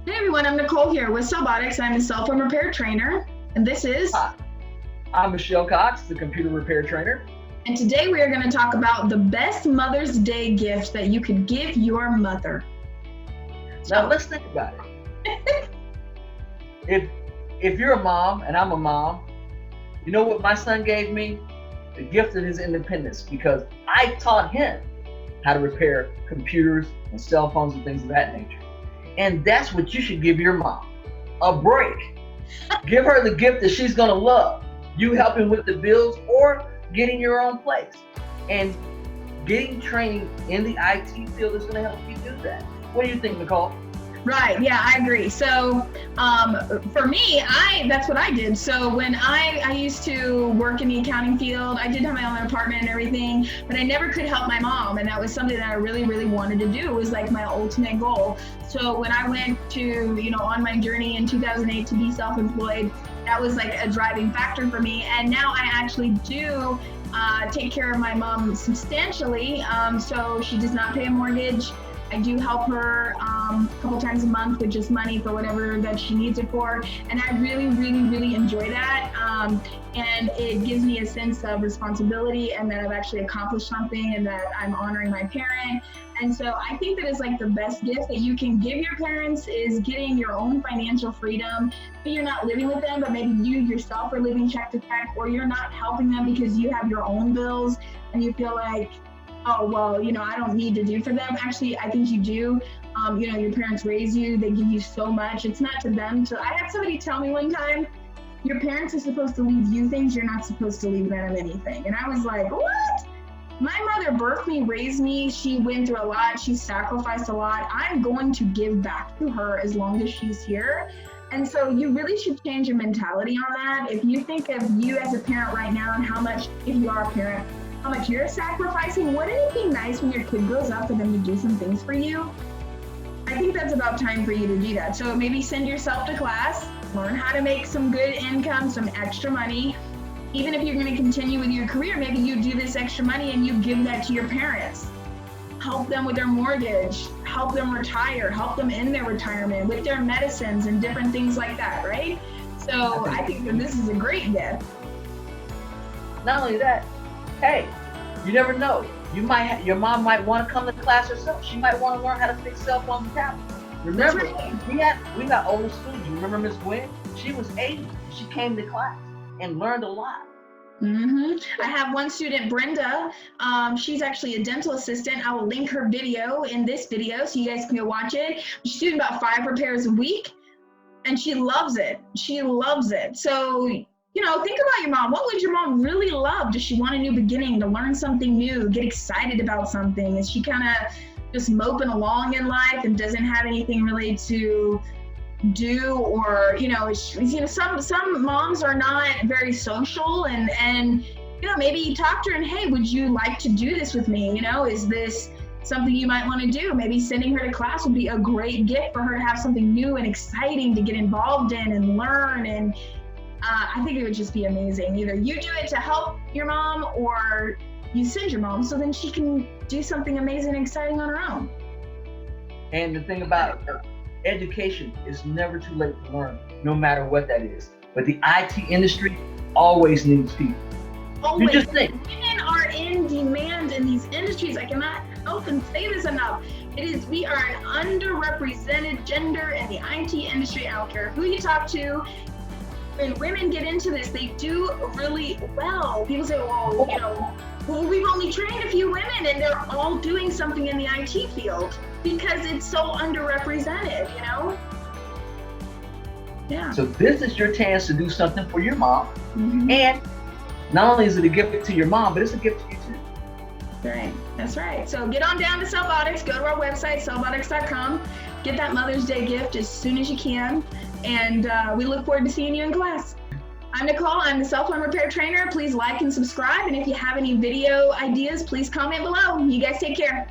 Hey everyone, I'm Nicole here with Cellbotics. I'm a cell phone repair trainer, and this is. Hi, I'm Michelle Cox, the computer repair trainer. And today we are going to talk about the best Mother's Day gift that you could give your mother. Now let's think about it. if you're a mom and I'm a mom, you know what my son gave me? The gift of his independence, because I taught him how to repair computers and cell phones and things of that nature. And that's what you should give your mom, a break. Give her the gift that she's gonna love. You helping with the bills or getting your own place. And getting training in the IT field is gonna help you do that. What do you think, Nicole? Right, yeah, I agree. So for me, that's what I did. So when I used to work in the accounting field, I did have my own apartment and everything, but I never could help my mom. And that was something that I really, really wanted to do. It was like my ultimate goal. So when I went to, on my journey in 2008 to be self-employed, that was like a driving factor for me. And now I actually do take care of my mom substantially. So she does not pay a mortgage. I do help her a couple times a month with just money for whatever that she needs it for. And I really, really, really enjoy that. And it gives me a sense of responsibility and that I've actually accomplished something and that I'm honoring my parent. And so I think that is like the best gift that you can give your parents is getting your own financial freedom. Maybe you're not living with them, but maybe you yourself are living check to check, or you're not helping them because you have your own bills and you feel like, oh, well, I don't need to do for them. Actually, I think you do. Your parents raise you, they give you so much. It's not to them. So I had somebody tell me one time, your parents are supposed to leave you things, you're not supposed to leave them anything. And I was like, what? My mother birthed me, raised me. She went through a lot. She sacrificed a lot. I'm going to give back to her as long as she's here. And so you really should change your mentality on that. If you think of you as a parent right now and how much, if you are a parent, how much you're sacrificing, wouldn't it be nice when your kid grows up for them to do some things for you? I think that's about time for you to do that. So maybe send yourself to class, learn how to make some good income, some extra money. Even if you're going to continue with your career, maybe you do this extra money and you give that to your parents. Help them with their mortgage, help them retire, help them in their retirement with their medicines and different things like that, right? So I think that this is a great gift. Not only that, hey, you never know. Your mom might want to come to class herself. She might want to learn how to fix cell phones and tablets. Remember, right. we got older students. You remember Miss Gwen? She was 80. She came to class and learned a lot. Mm-hmm. I have one student, Brenda. She's actually a dental assistant. I will link her video in this video so you guys can go watch it. She's doing about 5 repairs a week, and she loves it. She loves it. So, think about your mom. What would your mom really love? Does she want a new beginning, to learn something new, get excited about something? Is she kind of just moping along in life and doesn't have anything really to do? Or, some moms are not very social and maybe you talk to her and, hey, would you like to do this with me? Is this something you might want to do? Maybe sending her to class would be a great gift for her to have something new and exciting to get involved in and learn. And I think it would just be amazing. Either you do it to help your mom or you send your mom so then she can do something amazing and exciting on her own. And the thing about education is never too late to learn, no matter what that is. But the IT industry always needs people. Always. You just think. Women are in demand in these industries. I cannot help and say this enough. We are an underrepresented gender in the IT industry. I don't care who you talk to. When women get into this, they do really well. People say, well, we've only trained a few women and they're all doing something in the IT field because it's so underrepresented, Yeah. So this is your chance to do something for your mom. Mm-hmm. And not only is it a gift to your mom, but it's a gift to you too. Right, that's right. So get on down to Cellbotics, go to our website, cellbotics.com, get that Mother's Day gift as soon as you can. And we look forward to seeing you in class. I'm Nicole, I'm the cell phone repair trainer. Please like and subscribe. And if you have any video ideas, please comment below. You guys take care.